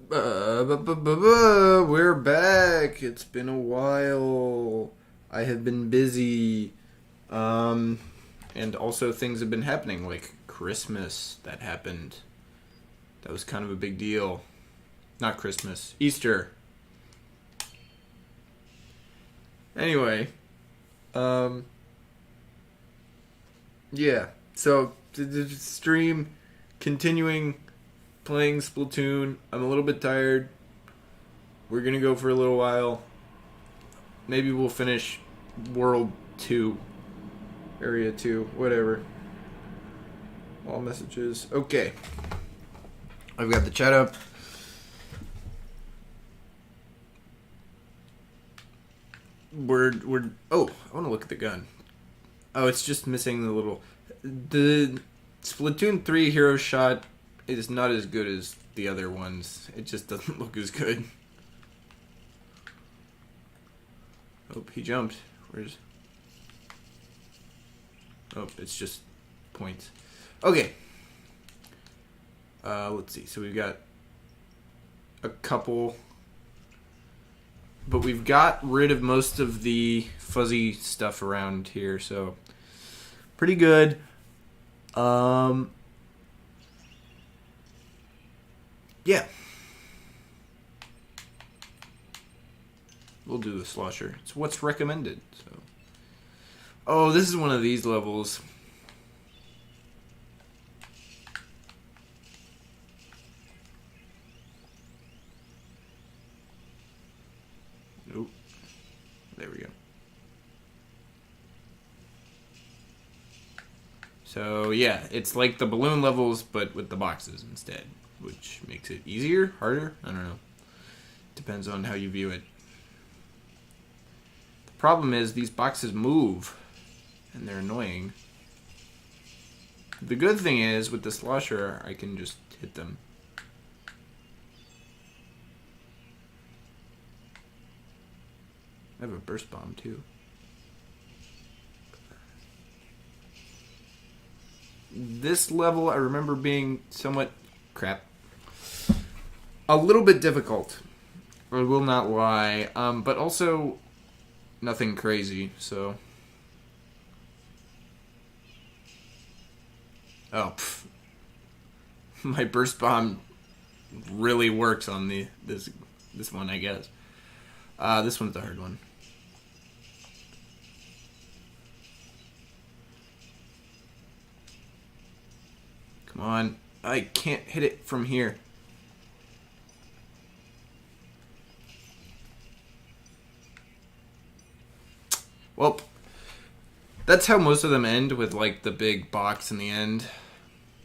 We're back. It's been a while. I have been busy. Um, and also things have been happening, like Christmas that happened. That was kind of a big deal. Not Christmas, Easter. Anyway, um, yeah. So the stream, continuing playing Splatoon. I'm a little bit tired. We're gonna go for a little while. Maybe we'll finish World 2, Area 2, whatever. All messages. Okay. I've got the chat up. Oh, I want to look at the gun. Oh, it's just missing the little. The Splatoon 3 hero shot is not as good as the other ones. It just doesn't look as good. Oh, he jumped. Where's... Oh, it's just points. Okay. Let's see. So we've got a couple, but we've got rid of most of the fuzzy stuff around here, so pretty good. Yeah. We'll do the slosher. It's what's recommended. So, oh, this is one of these levels. Nope. There we go. So yeah, it's like the balloon levels, but with the boxes instead, which makes it easier, harder. I don't know. Depends on how you view it. Problem is, these boxes move, and they're annoying. The good thing is, with the slosher, I can just hit them. I have a burst bomb, too. This level, I remember being somewhat crap. A little bit difficult. I will not lie. But also... nothing crazy, so... Oh, pff. My burst bomb really works on this one, I guess. This one's the hard one. Come on. I can't hit it from here. Well, that's how most of them end, with like the big box in the end,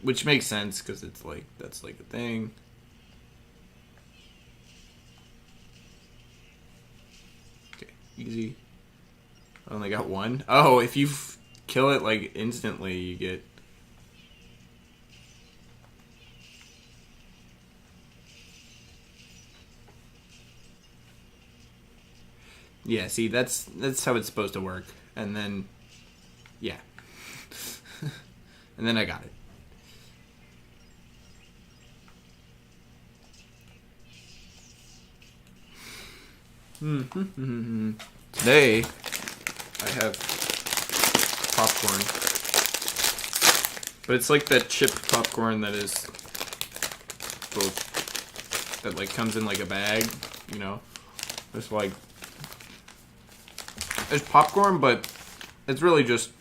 which makes sense because it's like that's like a thing. Okay, easy. I only got one. Oh, if you kill it like instantly, you get. Yeah, see, that's how it's supposed to work. And then, yeah. And then I got it. Today, I have popcorn. But it's like that chipped popcorn that is both, that like comes in like a bag, you know? It's like, it's popcorn, but it's really just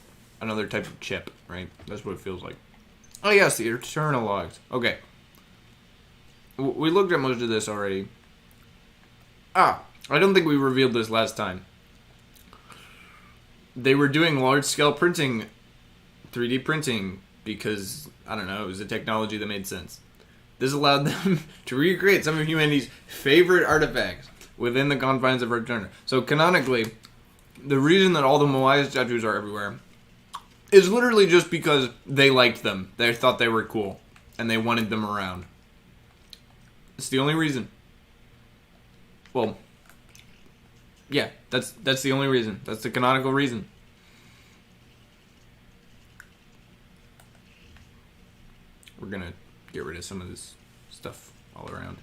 another type of chip, right? That's what it feels like. Oh, yes, the eternal logs. Okay. We looked at most of this already. I don't think we revealed this last time. They were doing large-scale printing, 3D printing, because, I don't know, it was a technology that made sense. This allowed them to recreate some of humanity's favorite artifacts within the confines of our genre. So, canonically, the reason that all the Moai statues are everywhere is literally just because they liked them. They thought they were cool, and they wanted them around. It's the only reason. Well, yeah, that's the only reason. That's the canonical reason. We're gonna get rid of some of this stuff all around.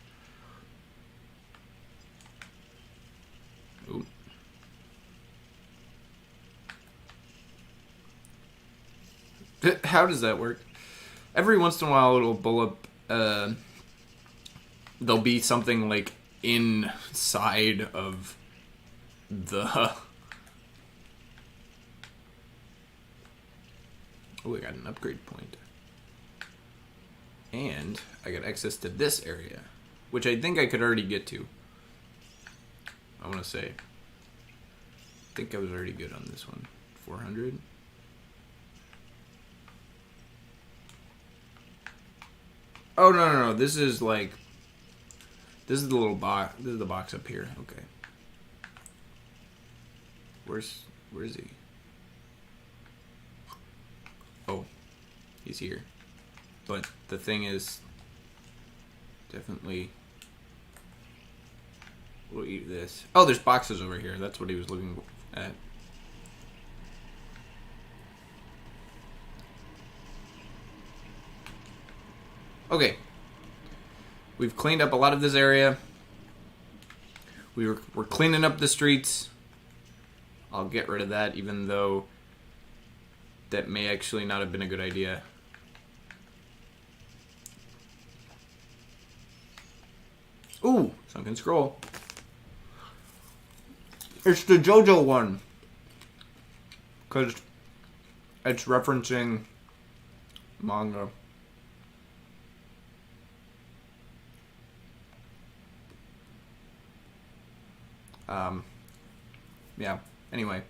How does that work? Every once in a while, it'll pull up. There'll be something like inside of the. Oh, I got an upgrade point. And I got access to this area, which I think I could already get to. I want to say. I think I was already good on this one. 400. Oh, no. This is like... This is the little box. This is the box up here. Okay. Where is he? Oh. He's here. But the thing is... Definitely... We'll eat this. Oh, there's boxes over here. That's what he was looking at. Okay. We've cleaned up a lot of this area. We're cleaning up the streets. I'll get rid of that, even though that may actually not have been a good idea. Ooh, sunken scroll. It's the JoJo one. Because it's referencing manga. Yeah, anyway.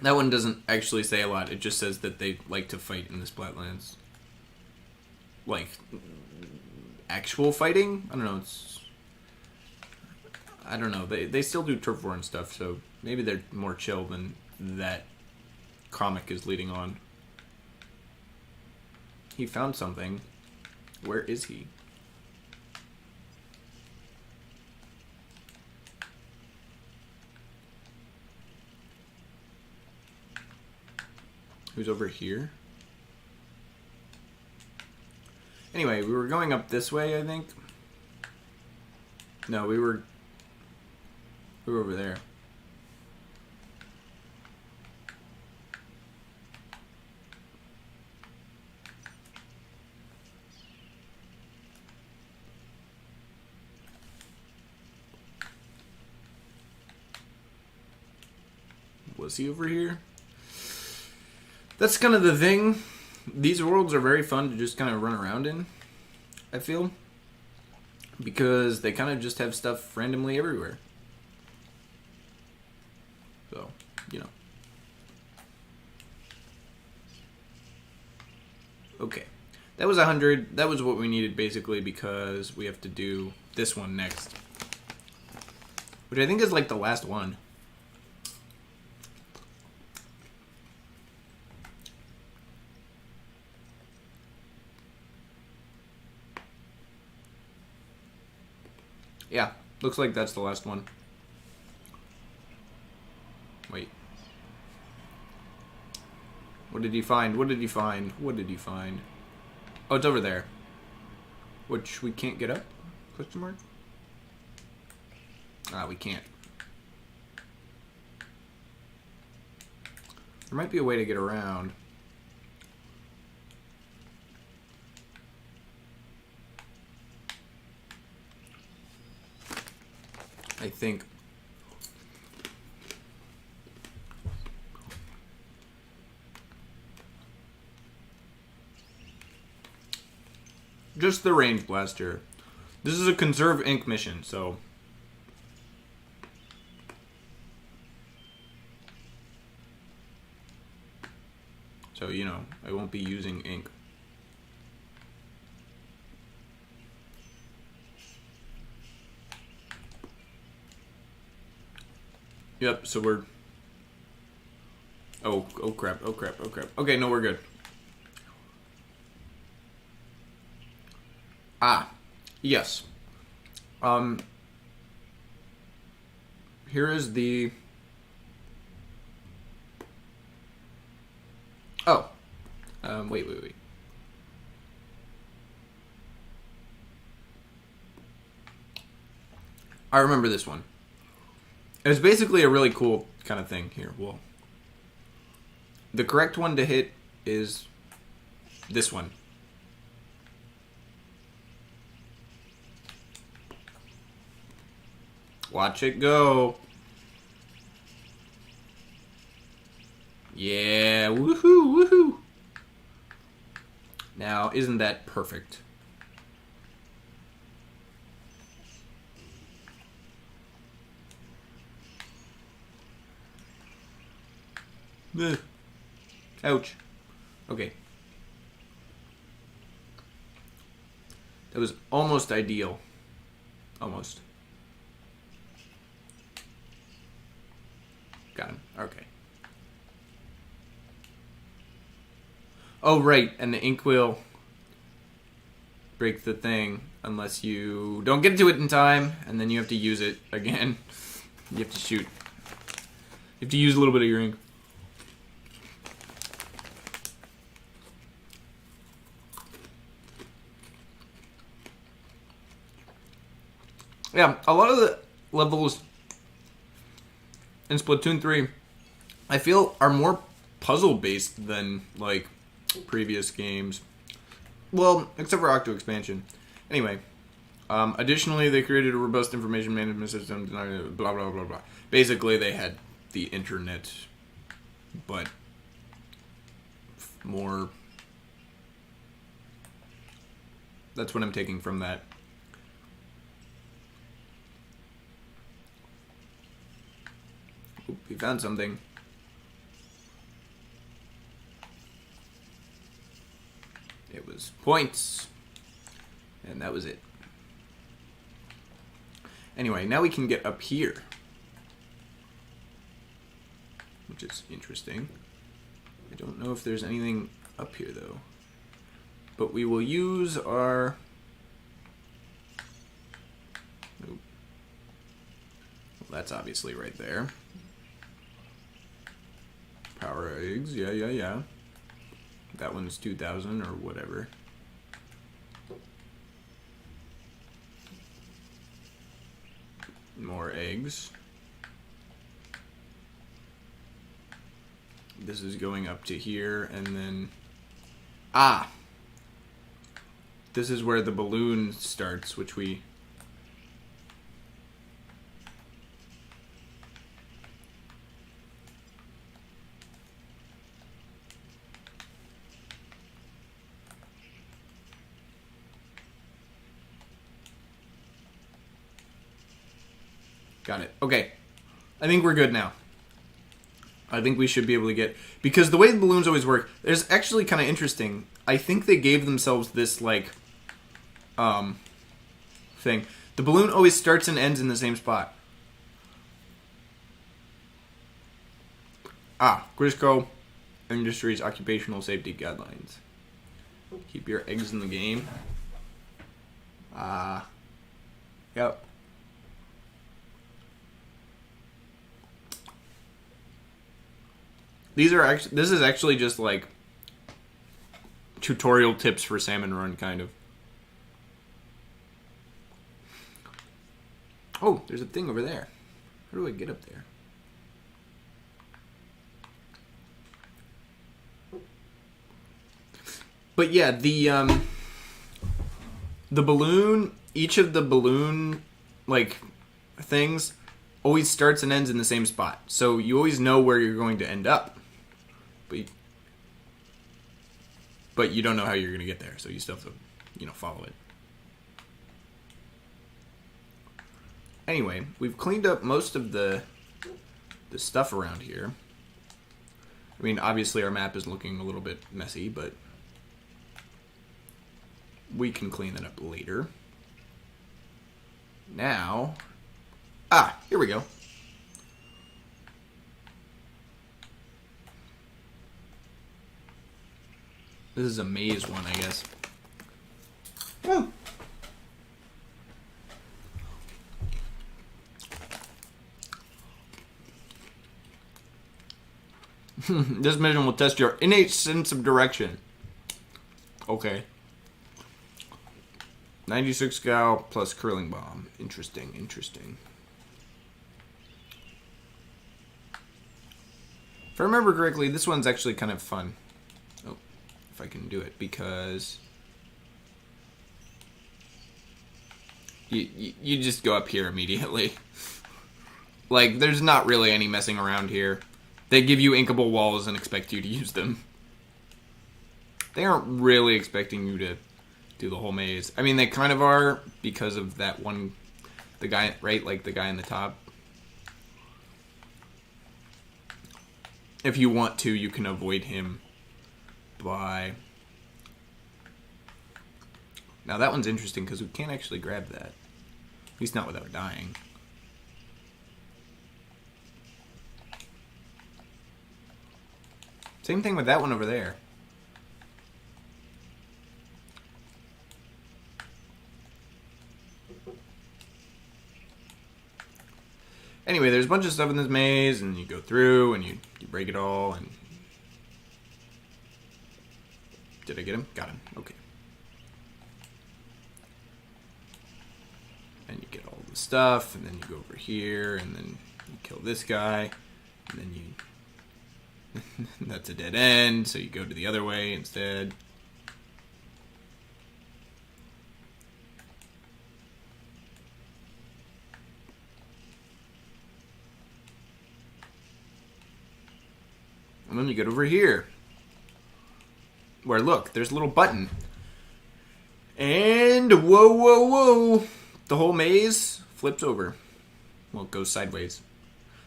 That one doesn't actually say a lot. It just says that they like to fight in the Splatlands. Like, actual fighting? I don't know, I don't know. They still do turf war and stuff, so maybe they're more chill than that comic is leading on. He found something. Where is he? Who's over here? Anyway, we were going up this way, I think. No, we were over there. Was he over here? That's kind of the thing. These worlds are very fun to just kind of run around in, I feel. Because they kind of just have stuff randomly everywhere. So, you know. Okay. That was 100. That was what we needed basically because we have to do this one next. Which I think is like the last one. Yeah, looks like that's the last one. Wait. What did he find? What did he find? What did he find? Oh, it's over there. Which we can't get up? Question mark? Ah, we can't. There might be a way to get around. I think. Just the range blaster. This is a conserve ink mission, so. So, you know, I won't be using ink. Yep, so we're... Oh crap. Okay, no, we're good. Ah, yes. Here is the... Oh. Wait. I remember this one. It's basically a really cool kind of thing. Here, well. The correct one to hit is this one. Watch it go. Yeah, woohoo, woohoo. Now, isn't that perfect? Ugh. Ouch. Okay. That was almost ideal. Almost. Got him. Okay. Oh, right. And the ink will break the thing unless you don't get to it in time, and then you have to use it again. You have to shoot. You have to use a little bit of your ink. Yeah, a lot of the levels in Splatoon 3, I feel, are more puzzle-based than, like, previous games. Well, except for Octo Expansion. Anyway, additionally, they created a robust information management system, blah, blah, blah, blah. Basically, they had the internet, but more... That's what I'm taking from that. Oop, we found something. It was points. And that was it. Anyway, now we can get up here. Which is interesting. I don't know if there's anything up here, though. But we will use our... Oop. Well, that's obviously right there. Power eggs, yeah. That one's 2,000 or whatever. More eggs. This is going up to here, and then... Ah! This is where the balloon starts, which we... Got it. Okay. I think we're good now. I think we should be able to get... Because the way the balloons always work, it's actually kind of interesting. I think they gave themselves this, like, thing. The balloon always starts and ends in the same spot. Grisco Industries Occupational Safety Guidelines. Keep your eggs in the game. Yep. These are actually... This is actually just, like, tutorial tips for Salmon Run, kind of. Oh, there's a thing over there. How do I get up there? But yeah, the balloon... Each of the balloon, like, things always starts and ends in the same spot. So you always know where you're going to end up. But you don't know how you're going to get there, so you still have to, follow it. Anyway, we've cleaned up most of the stuff around here. I mean, obviously our map is looking a little bit messy, but we can clean that up later. Now, here we go. This is a maze one, I guess. Woo. This mission will test your innate sense of direction. Okay. 96 gal plus curling bomb. Interesting. If I remember correctly, this one's actually kind of fun. Oh, if I can do it, because you just go up here immediately. Like, there's not really any messing around here. They give you inkable walls and expect you to use them. They aren't really expecting you to do the whole maze. I mean, they kind of are, because of that one, the guy, right? Like, the guy in the top. If you want to, you can avoid him by... Now, that one's interesting, because we can't actually grab that. At least not without dying. Same thing with that one over there. Anyway, there's a bunch of stuff in this maze, and you go through, and you break it all, and... Did I get him? Got him. Okay. And you get all the stuff, and then you go over here, and then you kill this guy, and then you... That's a dead end, so you go to the other way instead. And then you get over here. Where, look, there's a little button. And, whoa, whoa, whoa. The whole maze flips over. Well, it goes sideways.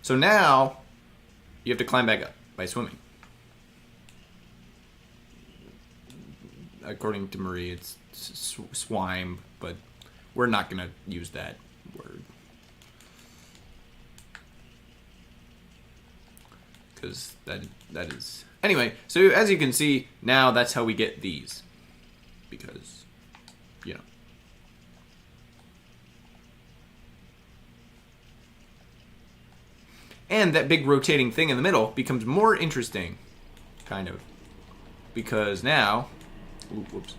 So now, you have to climb back up by swimming. According to Marie, it's swime, but we're not going to use that word. Because that is... Anyway, so as you can see, now that's how we get these. Because, you know. And that big rotating thing in the middle becomes more interesting. Kind of. Because now... Ooh, whoops.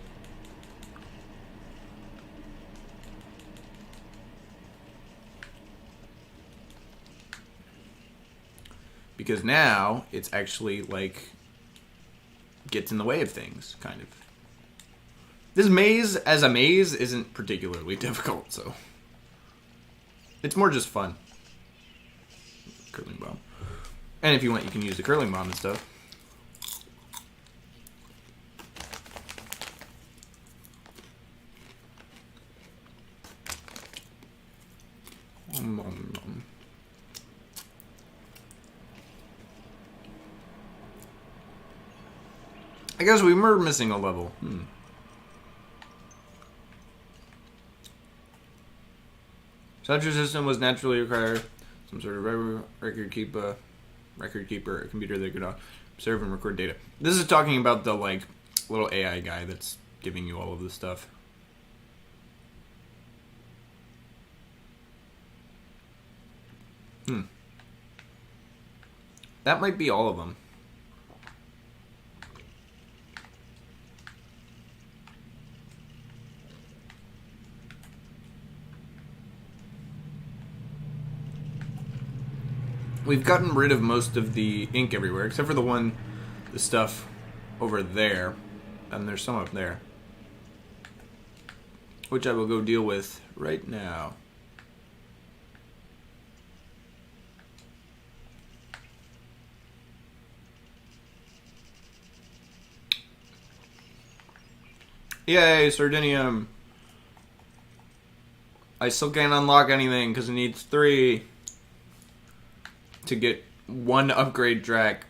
Because now it's actually like gets in the way of things, kind of. This maze as a maze isn't particularly difficult, so it's more just fun. Curling bomb. And if you want, you can use the curling bomb and stuff. I guess we were missing a level. Such a system was naturally required some sort of record keeper, a computer that could observe and record data. This is talking about the like little AI guy that's giving you all of this stuff. That might be all of them. We've gotten rid of most of the ink everywhere, except for the stuff over there. And there's some up there. Which I will go deal with right now. Yay, Sardinium! I still can't unlock anything because it needs 3 to get 1 upgrade track.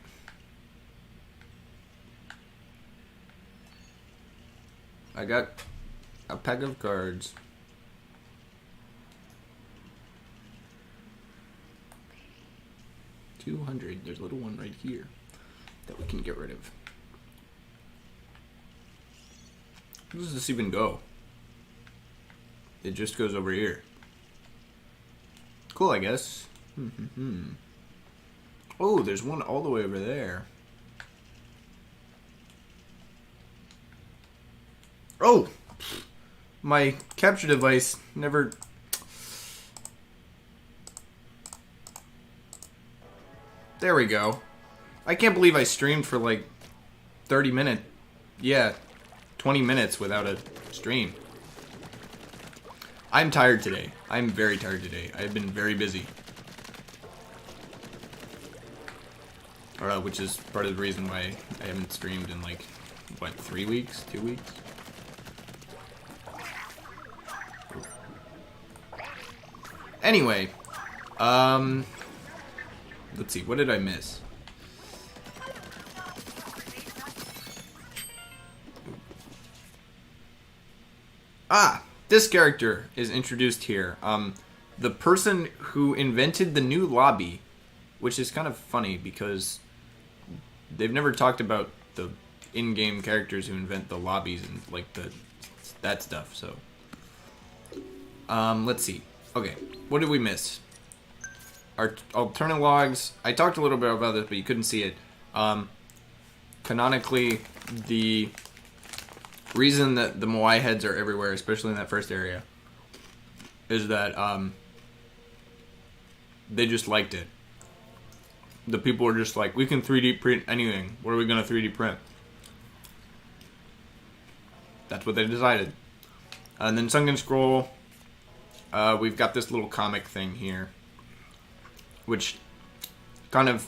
I got a pack of cards. $200. There's a little one right here that we can get rid of. Where does this even go? It just goes over here. Cool, I guess. Oh, there's one all the way over there. Oh! My capture device never... There we go. I can't believe I streamed for like 30 minutes. Yeah, 20 minutes without a stream. I'm tired today. I'm very tired today. I've been very busy. Which is part of the reason why I haven't streamed in like, what, 3 weeks? 2 weeks? Anyway, let's see, what did I miss? Ah, this character is introduced here. The person who invented the new lobby, which is kind of funny because they've never talked about the in-game characters who invent the lobbies and like that stuff. So, let's see. Okay, what did we miss? Our alternate logs. I talked a little bit about this, but you couldn't see it. Canonically, the reason that the Moai heads are everywhere, especially in that first area, is that they just liked it. The people were just like, we can 3D print anything. What are we going to 3D print? That's what they decided. And then Sunken Scroll, we've got this little comic thing here, which kind of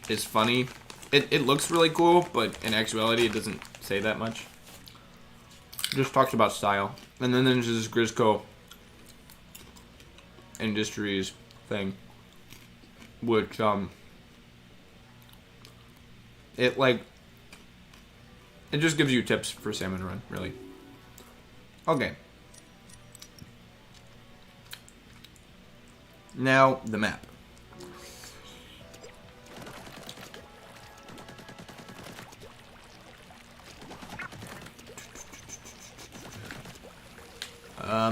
is funny. It looks really cool, but in actuality it doesn't say that much. It just talks about style. And then there's this Grisco Industries thing, which it just gives you tips for Salmon Run, really. Okay. Now the map.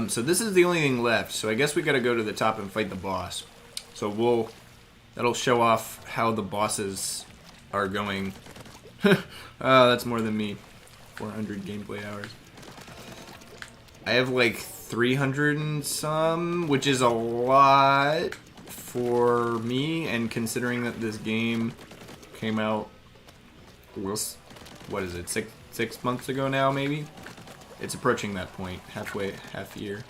So this is the only thing left. So I guess we gotta go to the top and fight the boss. So that'll show off how the bosses are going. That's more than me. 400 gameplay hours. I have like 300 and some, which is a lot for me, and considering that this game came out, what is it, six months ago now, maybe? It's approaching that point, half year.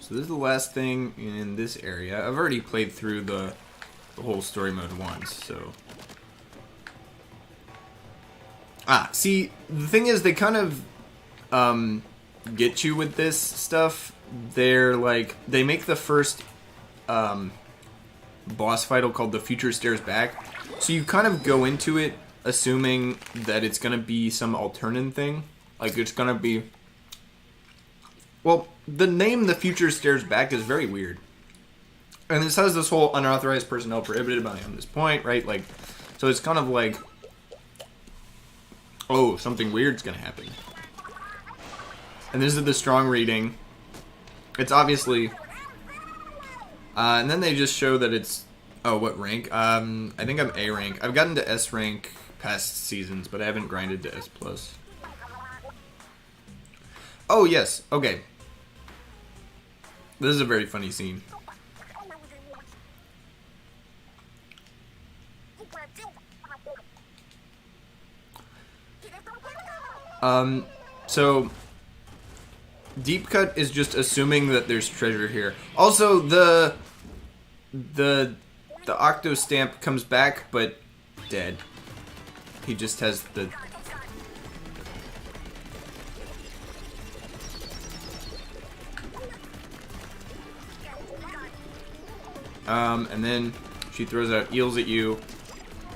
So this is the last thing in this area. I've already played through the whole story mode once, so... See, the thing is, they kind of get you with this stuff. They're like, they make the first boss fight called The Future Stares Back. So you kind of go into it assuming that it's going to be some alternate thing. Like, it's going to be... Well, the name The Future Stares Back is very weird. And this has this whole unauthorized personnel prohibited by on this point, right? Like, so it's kind of like, oh, something weird's gonna happen. And this is the strong reading. It's obviously, and then they just show that it's, oh, what rank? I think I'm A rank. I've gotten to S rank past seasons, but I haven't grinded to S+. Oh, yes, okay. This is a very funny scene. So Deep Cut is just assuming that there's treasure here. Also, the Octo Stamp comes back, but dead. He just has the... and then she throws out eels at you,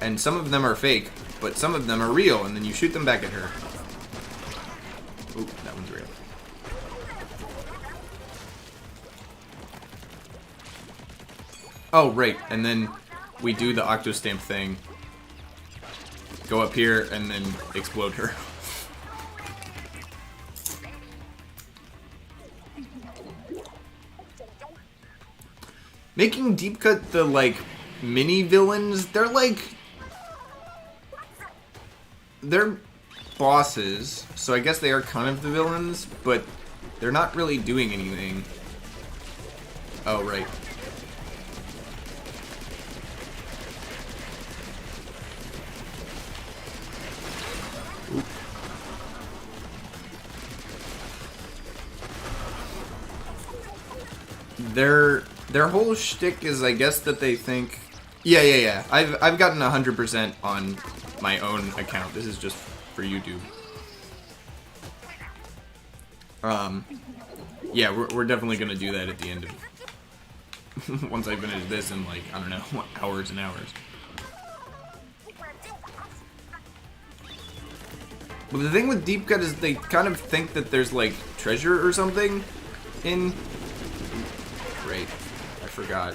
and some of them are fake, but some of them are real, and then you shoot them back at her. Ooh, that one's real. Oh, right, and then we do the Octostamp thing. Go up here, and then explode her. Making Deep Cut the, like, mini-villains, they're bosses, so I guess they are kind of the villains, but they're not really doing anything. Oh, right. Oop. Their whole shtick is, I guess, that they think... Yeah. I've gotten 100% on my own account. This is just for YouTube. Yeah, we're definitely gonna do that at the end of... once I finish this in, like, I don't know, hours and hours. But the thing with Deep Cut is they kind of think that there's, like, treasure or something in... Great. I forgot.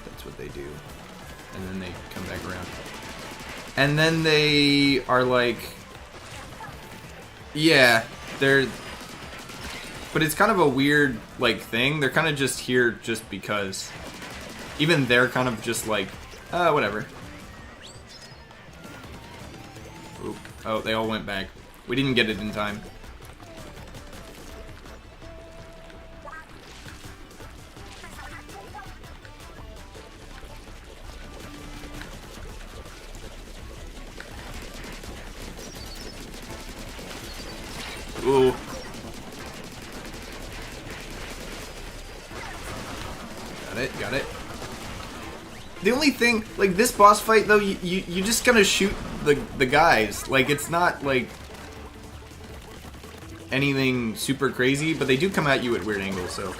That's what they do. And then they come back around. And then they are like... Yeah, they're... But it's kind of a weird, like, thing. They're kind of just here just because. Even they're kind of just like, whatever. Oop. Oh, they all went back. We didn't get it in time. Ooh. Got it. The only thing, like, this boss fight, though, you just gotta shoot the guys. Like, it's not, like, anything super crazy, but they do come at you at weird angles, so.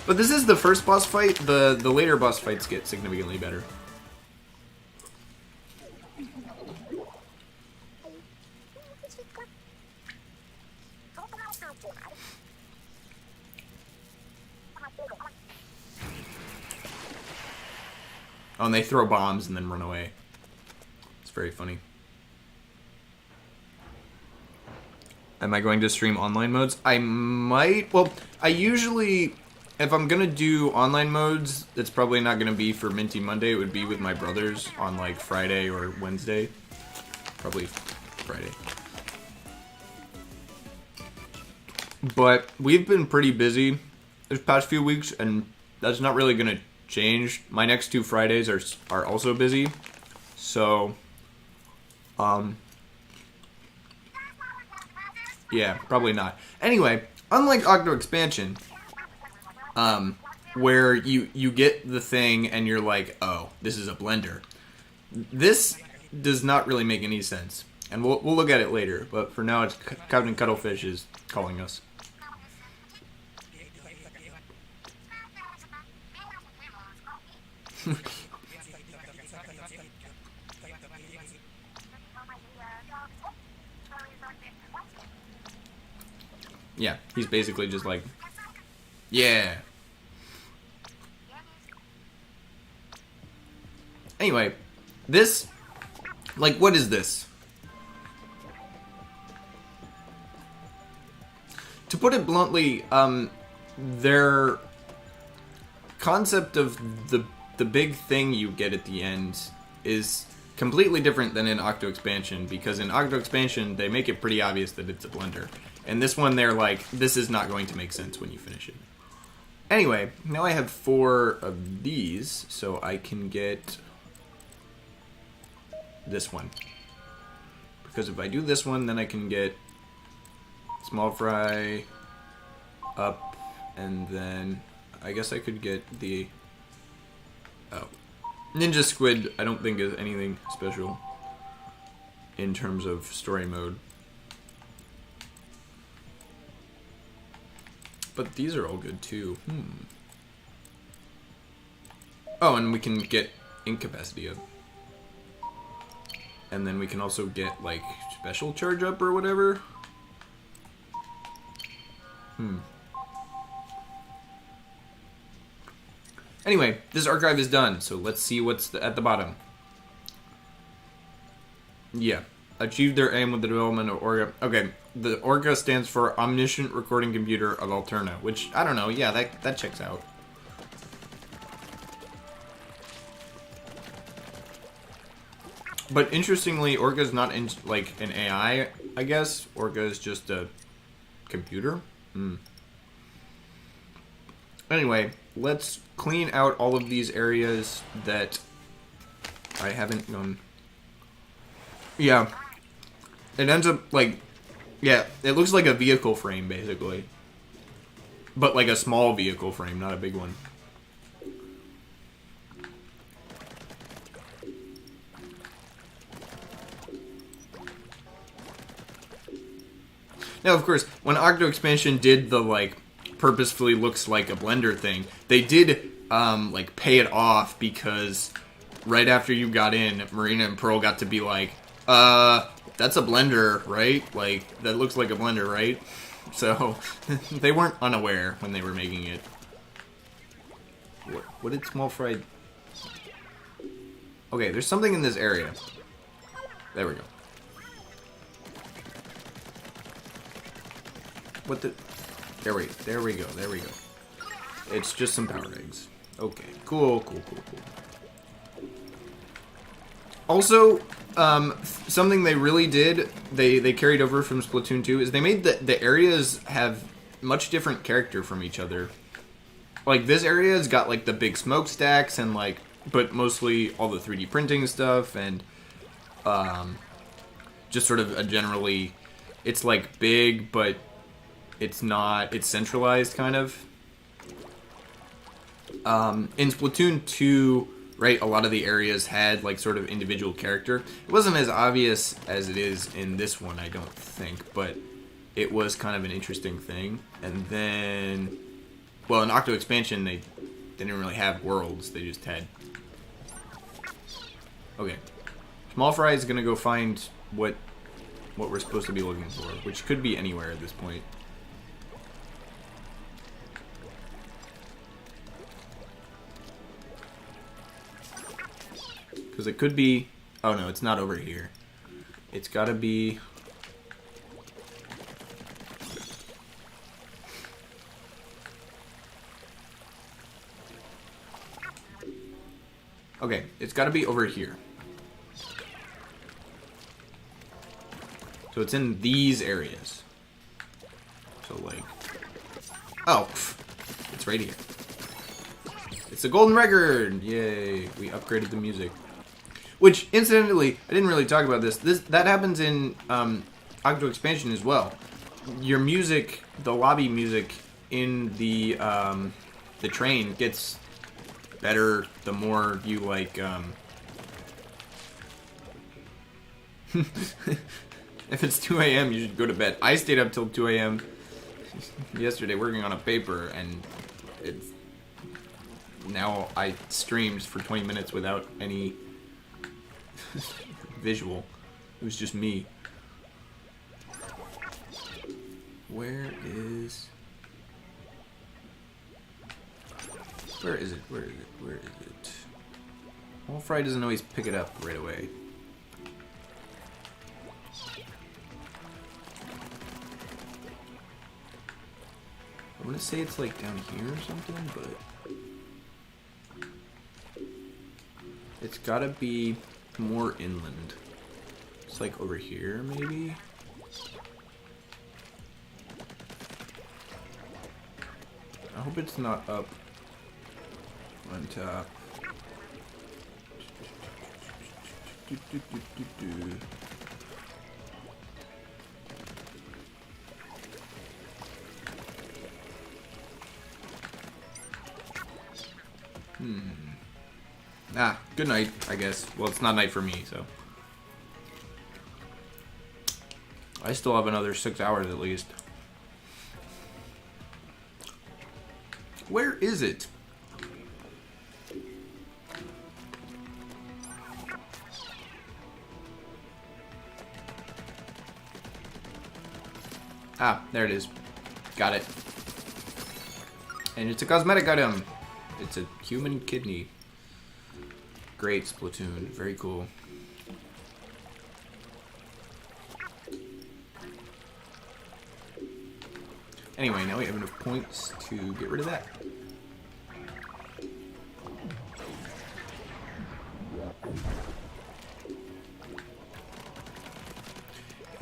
But this is the first boss fight. The later boss fights get significantly better. Oh, and they throw bombs and then run away. It's very funny. Am I going to stream online modes? I might. Well, I usually, if I'm going to do online modes, it's probably not going to be for Minty Monday. It would be with my brothers on, like, Friday or Wednesday. Probably Friday. But we've been pretty busy this past few weeks, and that's not really going to change. My next 2 Fridays are also busy, so yeah, probably not. Anyway, unlike Octo Expansion, where you get the thing and you're like, oh, this is a blender. This does not really make any sense, and we'll look at it later. But for now, it's Captain Cuttlefish is calling us. Yeah, he's basically just like, yeah. Anyway, this, like, what is this? To put it bluntly, their concept of the big thing you get at the end is completely different than in Octo Expansion, because in Octo Expansion, they make it pretty obvious that it's a blender. And this one, they're like, this is not going to make sense when you finish it. Anyway, now I have 4 of these, so I can get this one. Because if I do this one, then I can get small fry, up, and then I guess I could get the... Oh. Ninja Squid, I don't think is anything special in terms of story mode. But these are all good too. Oh, and we can get incapacity up. And then we can also get, like, special charge up or whatever. Anyway, this archive is done, so let's see what's at the bottom. Yeah. Achieved their aim with the development of Orga. Okay, the Orga stands for Omniscient Recording Computer of Alterna, which, I don't know, yeah, that checks out. But interestingly, Orga's not in, like, an AI, I guess. Orga is just a Computer? Anyway, let's clean out all of these areas that I haven't gone. Yeah. It ends up like, yeah, it looks like a vehicle frame basically. But like a small vehicle frame, not a big one. Now, of course, when Octo Expansion did the, like, purposefully looks like a Blender thing, they did, like, pay it off because right after you got in, Marina and Pearl got to be like, that's a Blender, right? Like, that looks like a Blender, right? So, they weren't unaware when they were making it. What did Small Fry... Okay, there's something in this area. There we go. What the... There we go. There we go. It's just some power eggs. Okay. Cool. Also, something they really did, they carried over from Splatoon 2, is they made the areas have much different character from each other. Like, this area's got, like, the big smokestacks and, like, but mostly all the 3D printing stuff and, just sort of a generally, it's, like, big, but it's not, it's centralized, kind of. In Splatoon 2, right, a lot of the areas had, like, sort of individual character. It wasn't as obvious as it is in this one, I don't think, but it was kind of an interesting thing. And then, well, in Octo Expansion, they didn't really have worlds, they just had... Okay. Small Fry is gonna go find what we're supposed to be looking for, which could be anywhere at this point. Because it could be... Oh no, it's not over here. It's gotta be... Okay, it's gotta be over here. So it's in these areas. So like... Oh, it's right here. It's a golden record! Yay, we upgraded the music. Which, incidentally, I didn't really talk about this. That happens in Octo Expansion as well. Your music, the lobby music in the train gets better the more you, like, If it's 2 a.m., you should go to bed. I stayed up till 2 a.m. yesterday working on a paper, and it's... Now I streamed for 20 minutes without any... visual. It was just me. Where is it? Well, Fry doesn't always pick it up right away. I want to say it's like down here or something, but it's gotta be more inland. It's like over here, maybe? I hope it's not up on top. Ah, good night, I guess. Well, it's not night for me, so. I still have another 6 hours at least. Where is it? Ah, there it is. Got it. And it's a cosmetic item. It's a human kidney. Great, Splatoon. Very cool. Anyway, now we have enough points to get rid of that.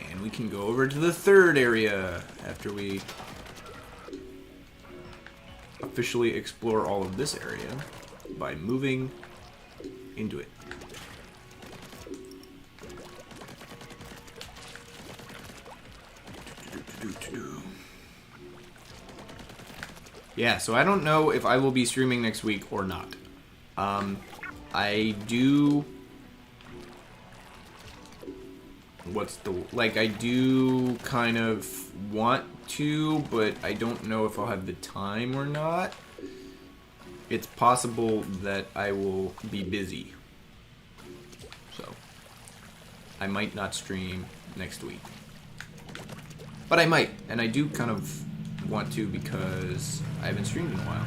And we can go over to the third area after we officially explore all of this area by moving into it. Yeah, so I don't know if I will be streaming next week or not. I do... I do kind of want to, but I don't know if I'll have the time or not. It's possible that I will be busy. So, I might not stream next week. But I might, and I do kind of want to because I haven't streamed in a while.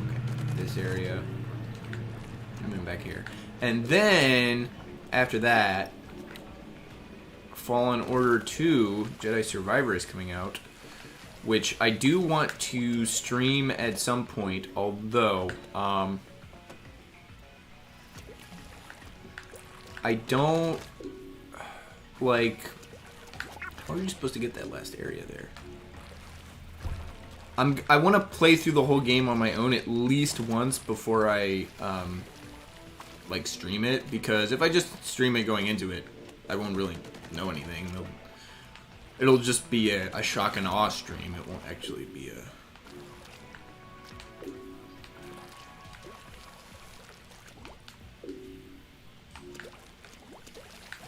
Okay, this area. I'm going back here. And then, after that, Fallen Order 2, Jedi Survivor is coming out, which I do want to stream at some point, although, I don't, like, how are you supposed to get that last area there? I want to play through the whole game on my own at least once before I, like, stream it, because if I just stream it going into it, I won't really know anything. It'll just be a shock and awe stream. It won't actually be a...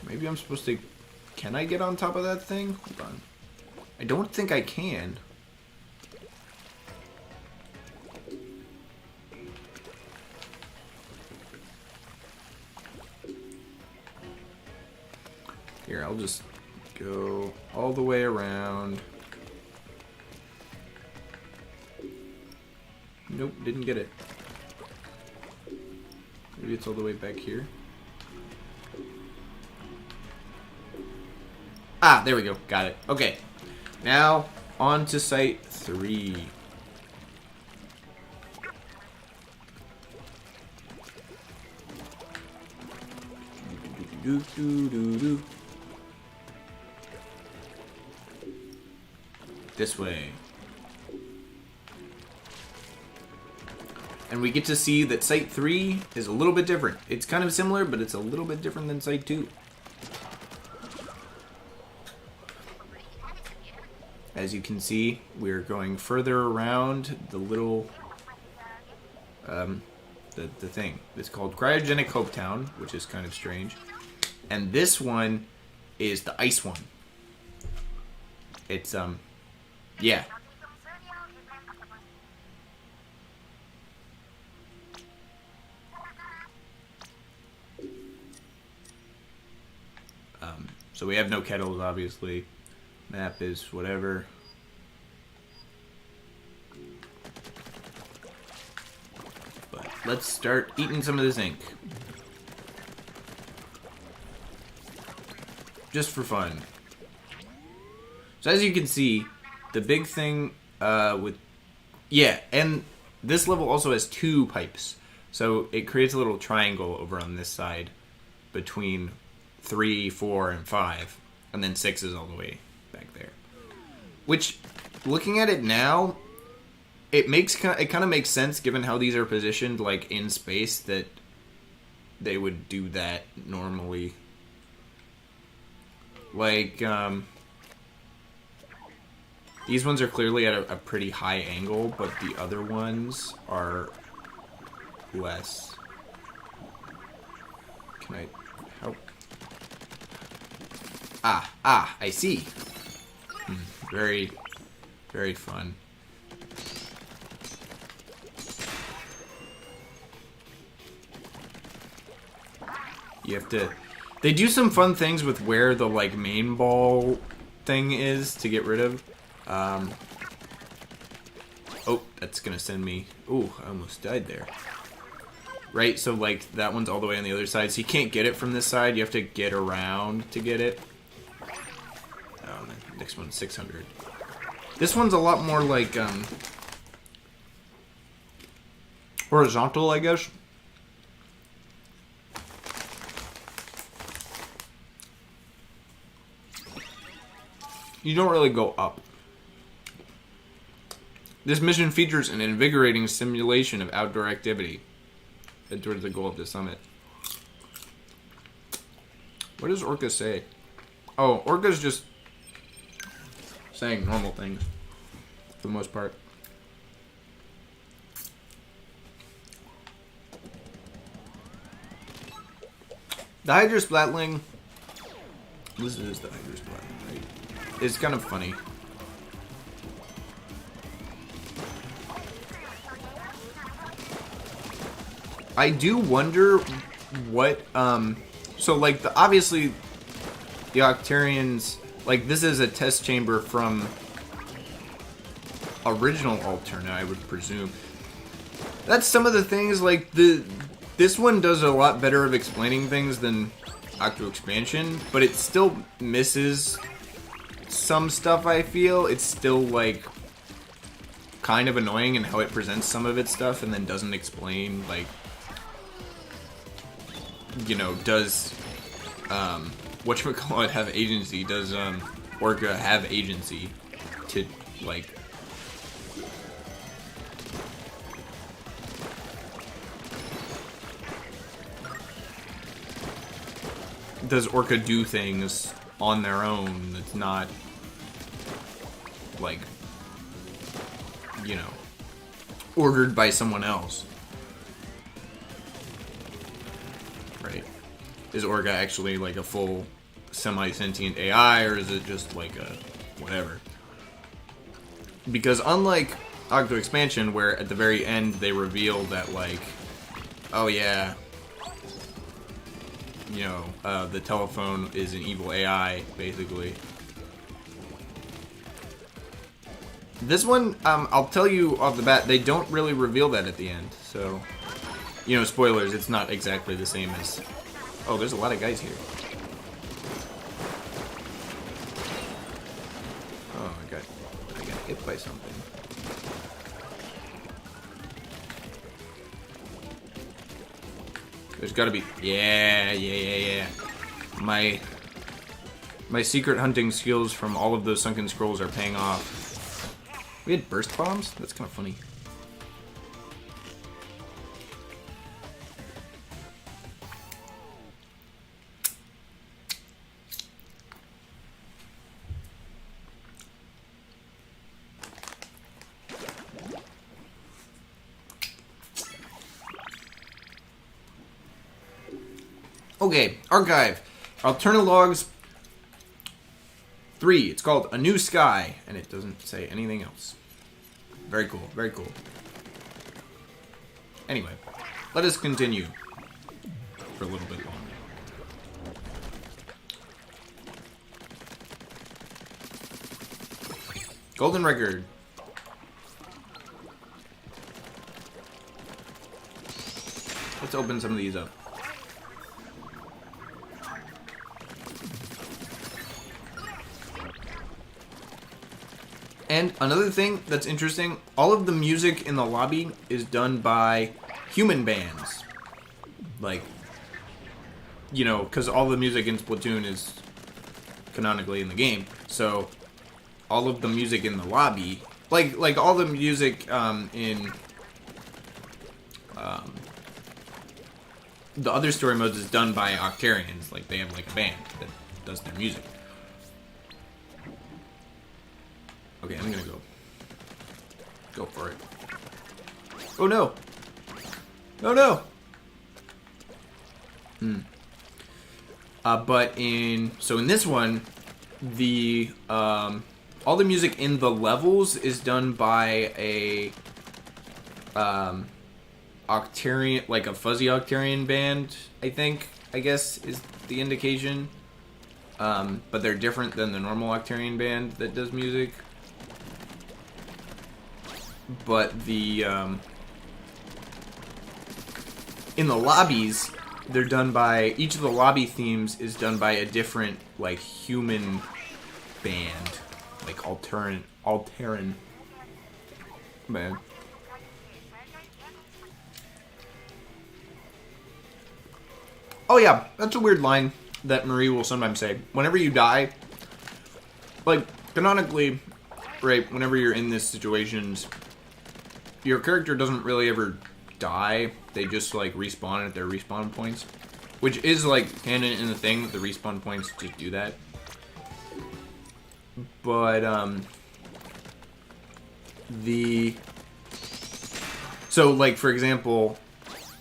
Maybe I'm supposed to... Can I get on top of that thing? Hold on. I don't think I can. Here, I'll just go all the way around. Nope, didn't get it. Maybe it's all the way back here. Ah, there we go. Got it. Okay. Now, on to Site 3. This way. And we get to see that Site 3 is a little bit different. It's kind of similar, but it's a little bit different than Site 2. As you can see, we're going further around the little, the thing. It's called Cryogenic Hope Town, which is kind of strange. And this one is the ice one. It's, yeah. So we have no kettles, obviously. Map is whatever. But let's start eating some of this ink. Just for fun. So as you can see, the big thing with... Yeah, and this level also has 2 pipes. So it creates a little triangle over on this side between 3, 4, and 5. And then 6 is all the way back there. Which, looking at it now, it kind of makes sense given how these are positioned, like, in space, that they would do that normally. Like, these ones are clearly at a pretty high angle, but the other ones are less. Can I... How... Ah, I see. Very, very fun. You have to... They do some fun things with where the, like, main ball thing is to get rid of. Oh, that's gonna send me... Ooh, I almost died there. Right, so, like, that one's all the way on the other side, so you can't get it from this side. You have to get around to get it. Oh, the next one's 600. This one's a lot more, like, horizontal, I guess. You don't really go up. This mission features an invigorating simulation of outdoor activity. Head towards the goal of the summit. What does Orca say? Oh, Orca's just saying normal things for the most part. The Hydra Splatling. This is the Hydra Splatling, right? It's kind of funny. I do wonder what, so like obviously the Octarians, like this is a test chamber from original Alterna, I would presume. That's some of the things, like this one does a lot better of explaining things than Octo Expansion, but it still misses some stuff, I feel. It's still like kind of annoying in how it presents some of its stuff and then doesn't explain, like, you know, does whatchamacallit have agency? Does Orca have agency to, like, does Orca do things on their own that's not, like, you know, ordered by someone else? Right? Is Orca actually like a full semi-sentient AI, or is it just like a whatever? Because unlike Octo Expansion, where at the very end they reveal that, like, oh yeah, you know, the telephone is an evil AI, basically. This one, I'll tell you off the bat, they don't really reveal that at the end, so, you know, spoilers, it's not exactly the same as... Oh, there's a lot of guys here. Oh, I got hit by something. There's gotta be... Yeah. My secret hunting skills from all of those sunken scrolls are paying off. We had burst bombs? That's kind of funny. Okay, Archive. Alterna Logs 3. It's called A New Sky, and it doesn't say anything else. Very cool, very cool. Anyway, let us continue for a little bit longer. Golden Record. Let's open some of these up. And another thing that's interesting, all of the music in the lobby is done by human bands. Like, you know, because all the music in Splatoon is canonically in the game. So, all of the music in the lobby, like all the music in the other story modes is done by Octarians. Like, they have like a band that does their music. Okay, I'm gonna go for it. Oh no! Oh no! But in this one, the all the music in the levels is done by a Octarian, like a fuzzy Octarian band, I guess is the indication. But they're different than the normal Octarian band that does music. But the in the lobbies, they're done by, each of the lobby themes is done by a different, like, human band, like Alteran band. Oh yeah, that's a weird line that Marie will sometimes say. Whenever you die, like, canonically, right, whenever you're in this situations, your character doesn't really ever die. They just, like, respawn at their respawn points. Which is, like, canon in the thing that the respawn points just do that. But, So, like, for example,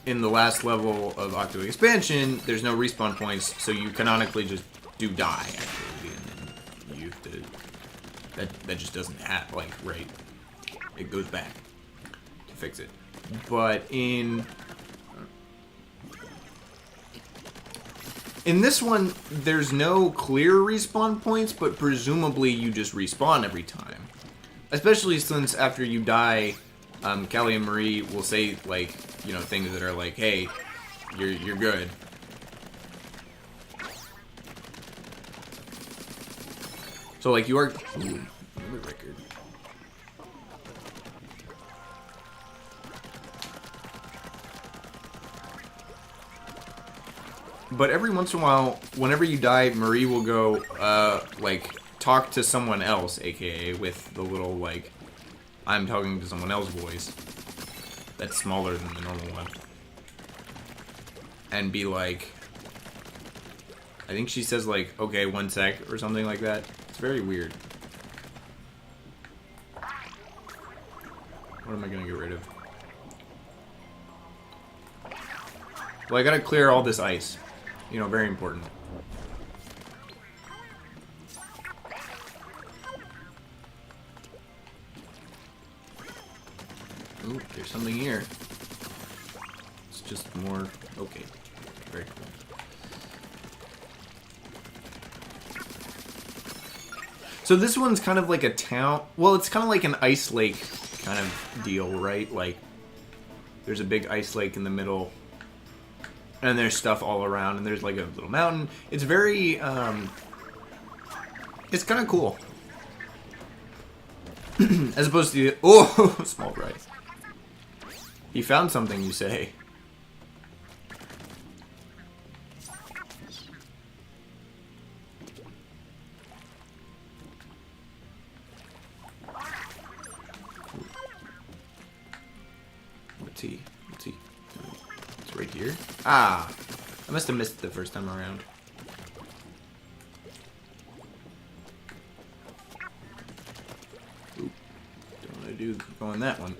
in the last level of Octo Expansion, there's no respawn points, so you canonically just do die, actually. And then you have to... That just doesn't happen, like, right. It goes back to fix it. But in this one, there's no clear respawn points, but presumably you just respawn every time. Especially since after you die, Callie and Marie will say, like, you know, things that are like, hey, you're good. So, like, you are... Ooh, another record. But every once in a while, whenever you die, Marie will go, like, talk to someone else, aka with the little, like, I'm talking to someone else voice that's smaller than the normal one. And be like, I think she says, like, okay, 1 sec, or something like that. It's very weird. What am I gonna get rid of? Well, I gotta clear all this ice. You know, very important. Ooh, there's something here. It's just more... Okay. Very cool. So this one's kind of like a town... Well, it's kind of like an ice lake kind of deal, right? Like, there's a big ice lake in the middle... And there's stuff all around, and there's like a little mountain. It's very, it's kind of cool. As opposed to, oh, small bride. You found something, you say. What's he? What's he? It's right here. Ah, I must have missed it the first time around. Oop. Don't want to do go on that one.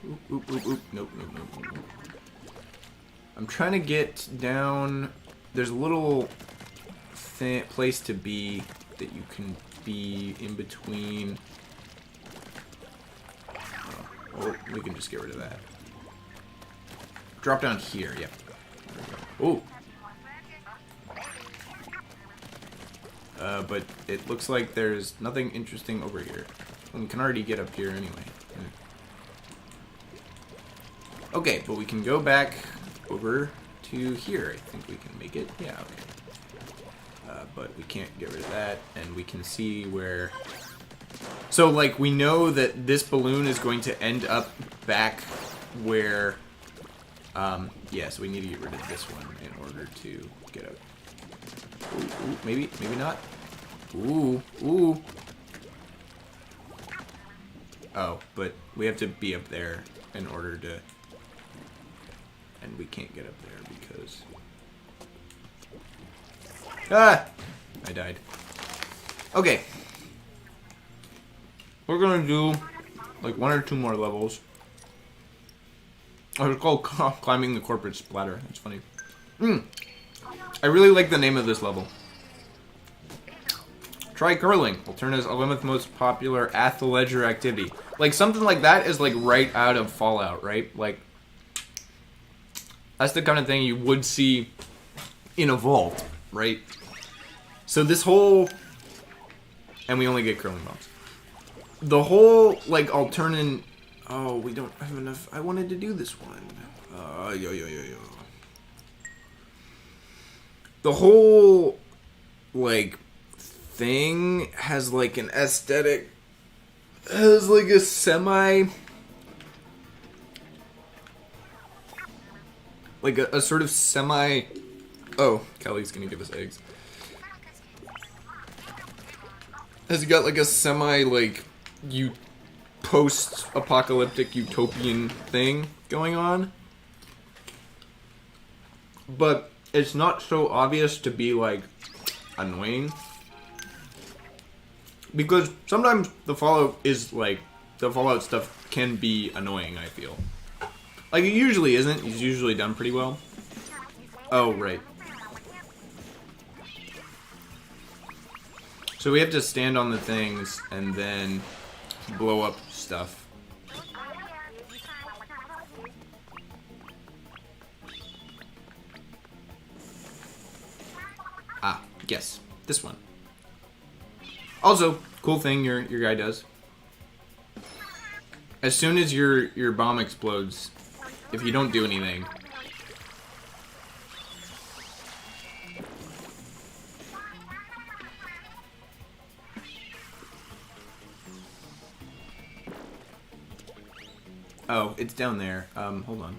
Oop, oop, oop, oop. Nope, nope, nope, nope, nope. I'm trying to get down. There's a little place to be that you can be in between. Oh, we can just get rid of that. Drop down here, yep. Oh. But it looks like there's nothing interesting over here. We can already get up here anyway. Okay, but we can go back over to here. I think we can make it. Yeah, okay. But we can't get rid of that, and we can see where... So, like, we know that this balloon is going to end up back where... yeah, so we need to get rid of this one in order to get out. Ooh, ooh, maybe not. Ooh, ooh. Oh, but we have to be up there in order to... And we can't get up there because... Ah! I died. Okay. We're gonna do like 1 or 2 more levels. Oh, it's called Climbing the Corporate Splatter. That's funny. I really like the name of this level. Try curling. Alterna's 11th most popular athleisure activity. Like, something like that is like right out of Fallout, right? Like, that's the kind of thing you would see in a vault, right? So this whole... And we only get curling bombs. The whole, like, alternate... Oh, we don't have enough... I wanted to do this one. Yo. The whole, like, thing has, like, an aesthetic... Has, like, a semi... like a sort of semi... Oh, Kelly's gonna give us eggs. Has he got like a semi, like, post-apocalyptic utopian thing going on? But it's not so obvious to be, like, annoying. Because sometimes the Fallout is, like, the Fallout stuff can be annoying, I feel. Like, it usually isn't. It's usually done pretty well. Oh, right. So we have to stand on the things and then blow up stuff. Ah, yes. This one. Also, cool thing your guy does. As soon as your bomb explodes, if you don't do anything, oh, it's down there. Hold on.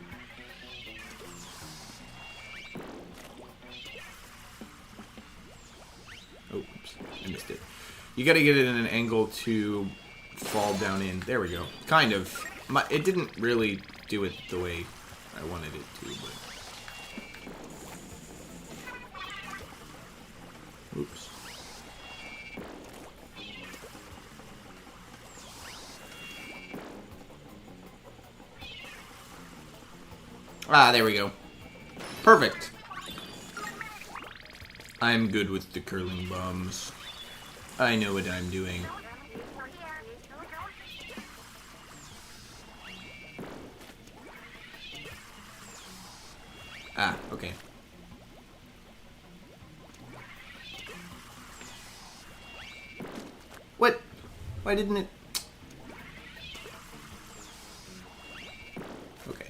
Oh, oops. I missed it. You gotta get it in an angle to fall down in. There we go. Kind of. It didn't really do it the way I wanted it to, but... Oops. Ah, there we go. Perfect. I'm good with the curling bombs. I know what I'm doing. Ah, okay. What? Why didn't it... Okay.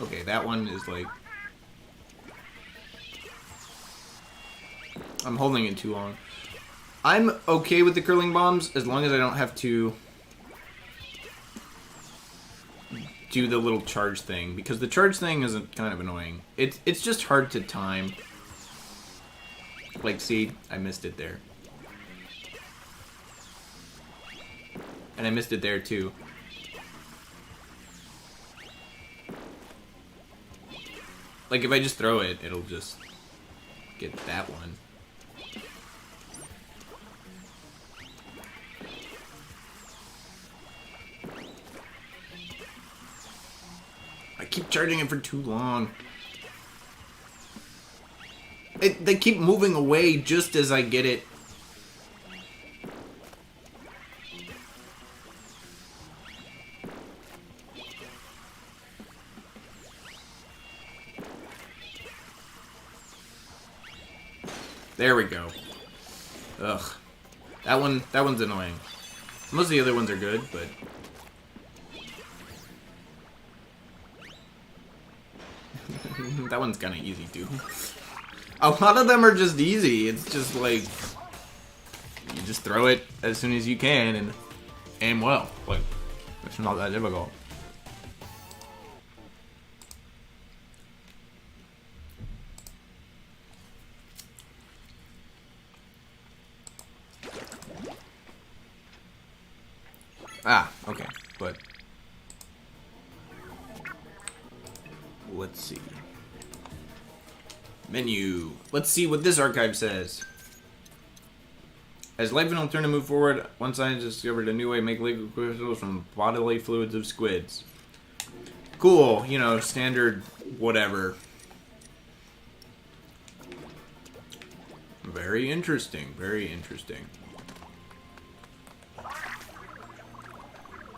Okay, that one is like... I'm holding it too long. I'm okay with the curling bombs as long as I don't have to do the little charge thing, because the charge thing is kind of annoying. It's just hard to time. Like, see, I missed it there. And I missed it there too. Like, if I just throw it, it'll just get that one. I keep charging it for too long. They keep moving away just as I get it. There we go. Ugh. That one's annoying. Most of the other ones are good, but... that one's kind of easy, too. A lot of them are just easy. It's just like... you just throw it as soon as you can and aim well. Like, it's not that difficult. Ah, okay, but... let's see. Menu. Let's see what this archive says. As life and alternative move forward, one scientist discovered a new way to make liquid crystals from bodily fluids of squids. Cool, you know, standard whatever. Very interesting, very interesting.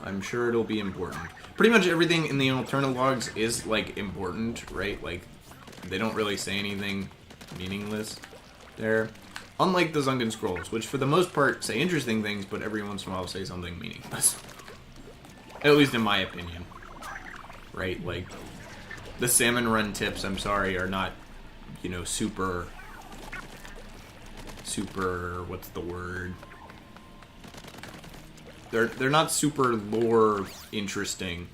I'm sure it'll be important. Pretty much everything in the alternative logs is, like, important, right? Like, they don't really say anything meaningless there. Unlike the Sunken Scrolls, which for the most part say interesting things, but every once in a while say something meaningless. At least in my opinion. Right? Like, the Salmon Run tips, I'm sorry, are not, you know, super, what's the word? They're not super lore interesting.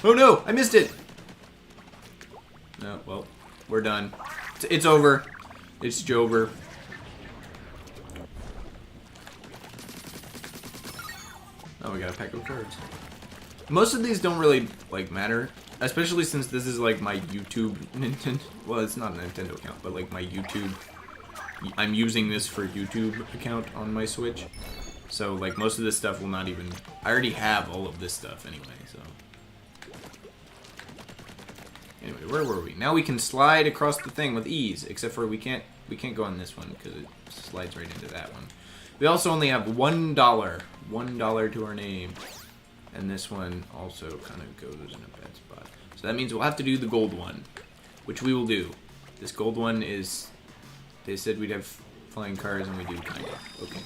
Oh no, I missed it. No, well, we're done. It's over. It's Jover. Oh, we got a pack of cards. Most of these don't really, like, matter. Especially since this is, like, my YouTube Nintendo... Well, it's not a Nintendo account, but, like, my YouTube... I'm using this for YouTube account on my Switch. So, like, most of this stuff will not even... I already have all of this stuff anyway, so... Anyway, where were we? Now we can slide across the thing with ease, except for we can't go on this one because it slides right into that one. We also only have $1. $1 to our name. And this one also kind of goes in a bad spot. So that means we'll have to do the gold one, which we will do. This gold one is... They said we'd have flying cars, and we do kind of. Okay.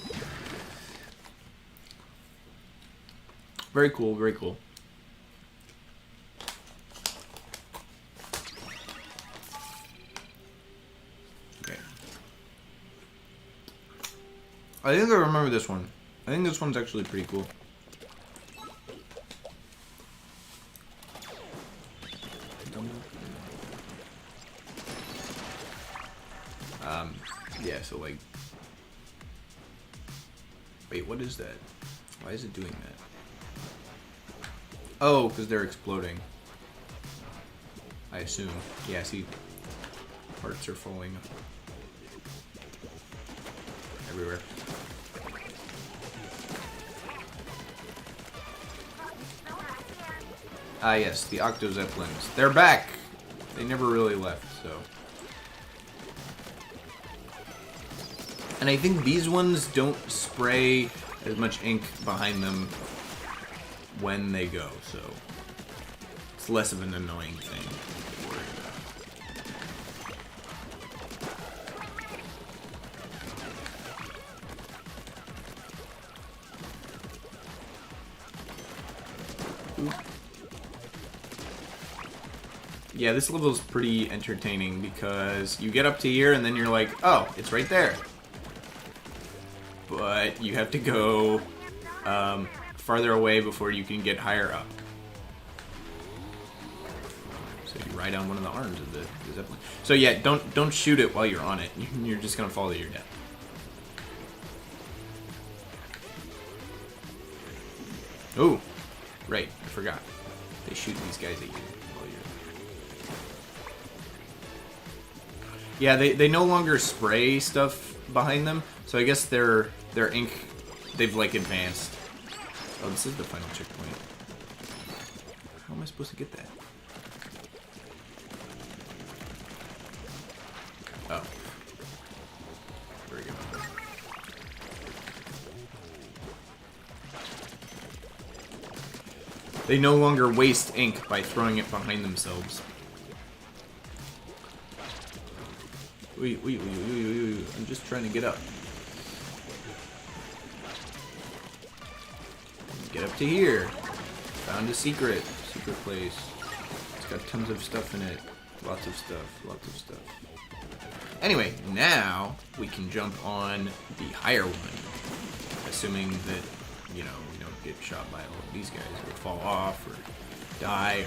Very cool, very cool. I think I remember this one. I think this one's actually pretty cool. Yeah, so like... Wait, what is that? Why is it doing that? Oh, because they're exploding. I assume. Yeah, see? Parts are falling everywhere. Ah, yes, the Octo Zeppelins. They're back! They never really left, so... And I think these ones don't spray as much ink behind them when they go, so... It's less of an annoying thing to worry about. Oop. Yeah, this level is pretty entertaining because you get up to here and then you're like, oh, it's right there. But you have to go farther away before you can get higher up. So you ride on one of the arms of the Zeppelin. So yeah, don't shoot it while you're on it. You're just gonna fall to your death. Oh, right, I forgot. They shoot these guys at you while you're... Yeah, they no longer spray stuff behind them, so I guess their ink, they've like advanced. Oh, this is the final checkpoint. How am I supposed to get that? Oh. There we go. They no longer waste ink by throwing it behind themselves. Wait, I'm just trying to get up. Get up to here. Found a secret place. It's got tons of stuff in it. Lots of stuff. Anyway, now we can jump on the higher one. Assuming that, you know, we don't get shot by all of these guys, or fall off, or die,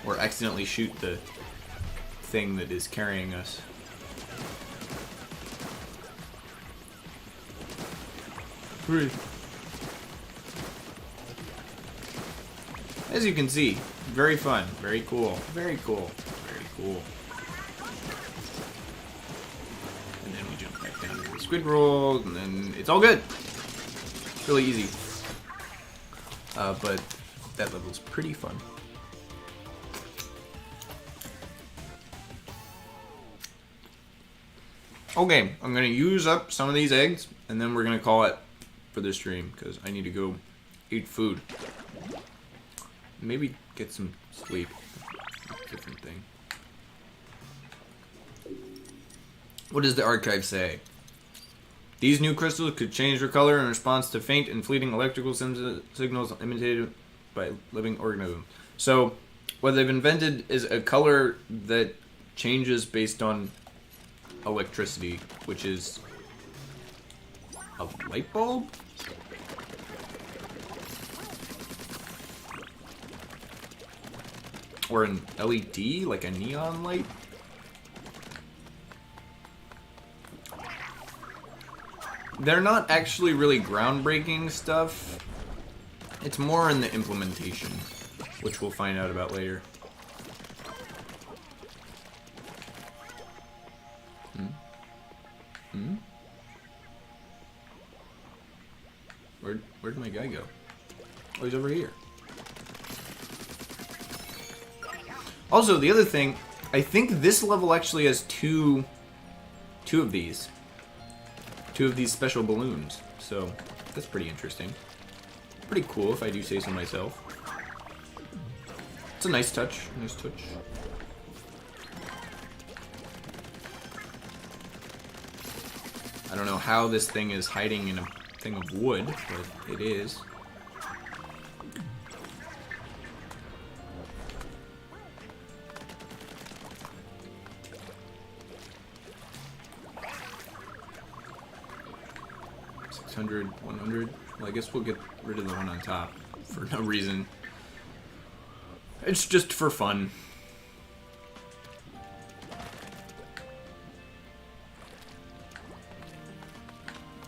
or accidentally shoot the thing that is carrying us. Hooray. As you can see, very fun, very cool, very cool, very cool. And then we jump back down to the squid roll, and then it's all good. It's really easy. But that level's pretty fun. Okay, I'm going to use up some of these eggs, and then we're going to call it for this stream, because I need to go eat food. Maybe get some sleep. Different thing. What does the archive say? These new crystals could change their color in response to faint and fleeting electrical signals imitated by living organisms. So, what they've invented is a color that changes based on electricity, which is a light bulb? Or an LED, like a neon light? They're not actually really groundbreaking stuff. It's more in the implementation, which we'll find out about later. Where'd my guy go? Oh, he's over here. Also, the other thing, I think this level actually has two of these special balloons. So that's pretty interesting. Pretty cool, if I do say so myself. It's a nice touch. Nice touch. I don't know how this thing is hiding in a thing of wood, but it is. $600, $100. Well, I guess we'll get rid of the one on top for no reason. It's just for fun.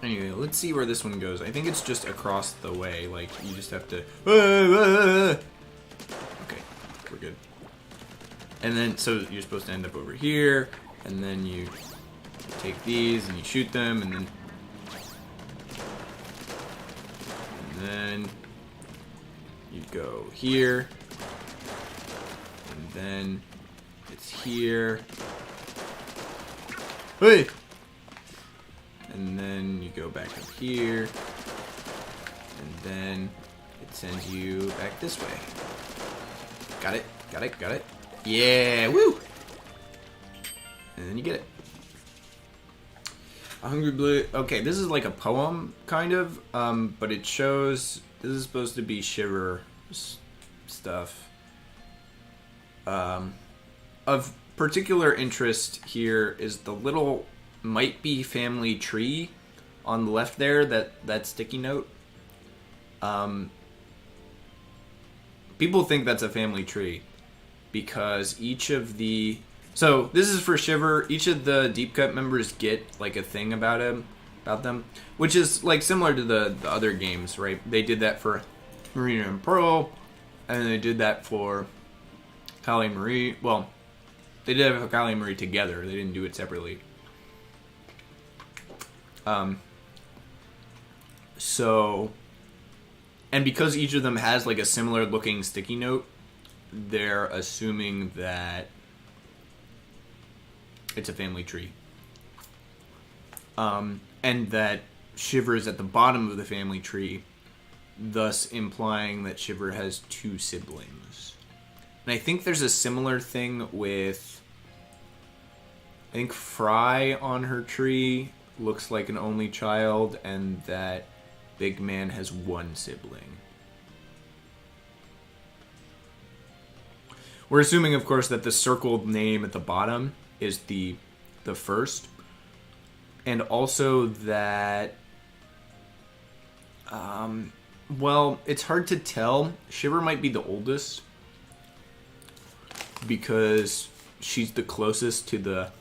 Anyway, let's see where this one goes. I think it's just across the way. Like, you just have to... Okay, we're good. And then, so you're supposed to end up over here. And then you take these and you shoot them. And then you go here. And then it's here. Hey! And then you go back up here, and then it sends you back this way. Got it, got it, got it. Yeah, woo! And then you get it. A hungry blue. Okay, this is like a poem, kind of, but it shows, this is supposed to be Shiver stuff. Of particular interest here is the little might be family tree on the left there, that sticky note. People think that's a family tree because each of the, so this is for Shiver, each of the deep cut members get like a thing about them, which is like similar to the other games, right? They did that for Marina and Pearl, and they did that for Callie and Marie. Well, they did it for Callie and Marie together, they didn't do it separately. So, and because each of them has like a similar looking sticky note, they're assuming that it's a family tree. And that Shiver is at the bottom of the family tree, thus implying that Shiver has two siblings. And I think there's a similar thing with, I think Fry on her tree looks like an only child, and that Big Man has one sibling. We're assuming, of course, that the circled name at the bottom is the first, and also that, well, it's hard to tell. Shiver might be the oldest because she's the closest to the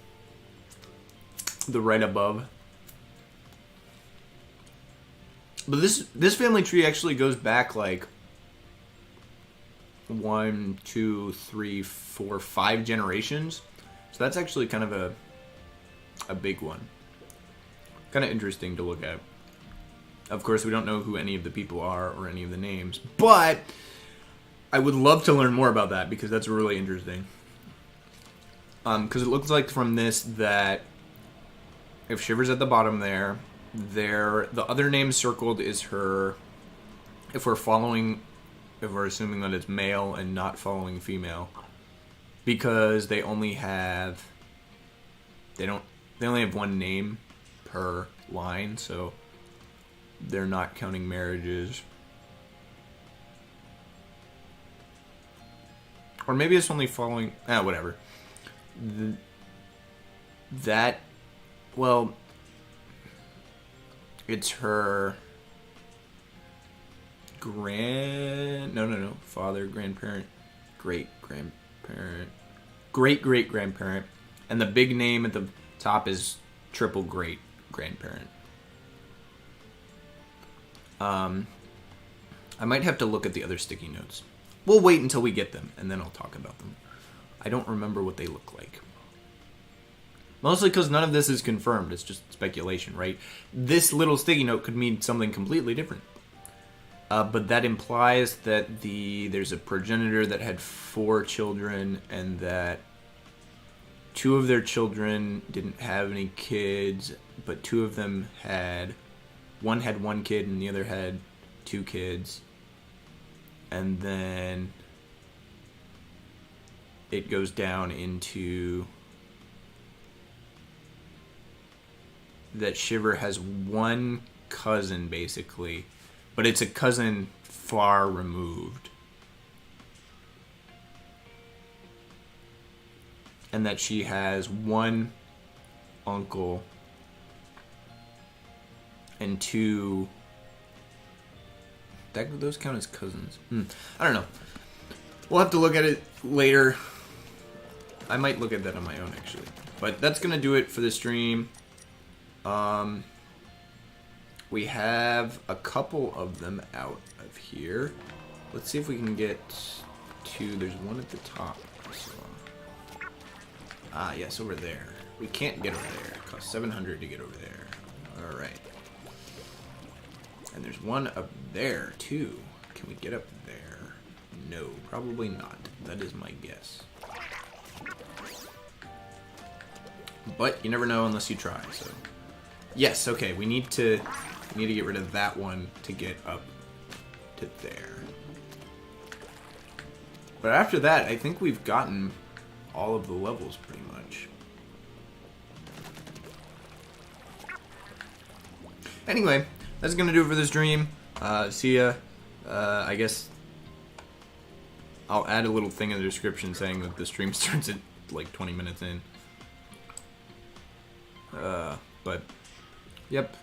right above. But this family tree actually goes back like 1, 2, 3, 4, 5 generations. So that's actually kind of a big one. Kind of interesting to look at. Of course, we don't know who any of the people are or any of the names, but I would love to learn more about that because that's really interesting. Because it looks like from this that if Shiver's at the bottom there, the other name circled is her, if we're assuming that it's male and not following female, because they only have one name per line, so they're not counting marriages. Or maybe it's only following, whatever. That Well, it's her father, grandparent, great-grandparent, great-great-grandparent, and the big name at the top is triple great-grandparent. I might have to look at the other sticky notes. We'll wait until we get them, and then I'll talk about them. I don't remember what they look like. Mostly because none of this is confirmed. It's just speculation, right? This little sticky note could mean something completely different. But that implies that there's a progenitor that had 4 children, and that 2 of their children didn't have any kids, but 2 of them had... One had 1 kid, and the other had 2 kids. And then it goes down into that Shiver has 1 cousin, basically, but it's a cousin far removed. And that she has 1 uncle and 2... Those count as cousins. I don't know. We'll have to look at it later. I might look at that on my own, actually. But that's going to do it for the stream. We have a couple of them out of here. Let's see if we can get to... There's one at the top. Yes, over there. We can't get over there. It costs 700 to get over there. Alright. And there's one up there, too. Can we get up there? No, probably not. That is my guess. But you never know unless you try, so... Yes, okay, we need to get rid of that one to get up to there. But after that, I think we've gotten all of the levels, pretty much. Anyway... That's going to do it for this stream. See ya. I guess I'll add a little thing in the description saying that the stream starts at like 20 minutes in. But, yep.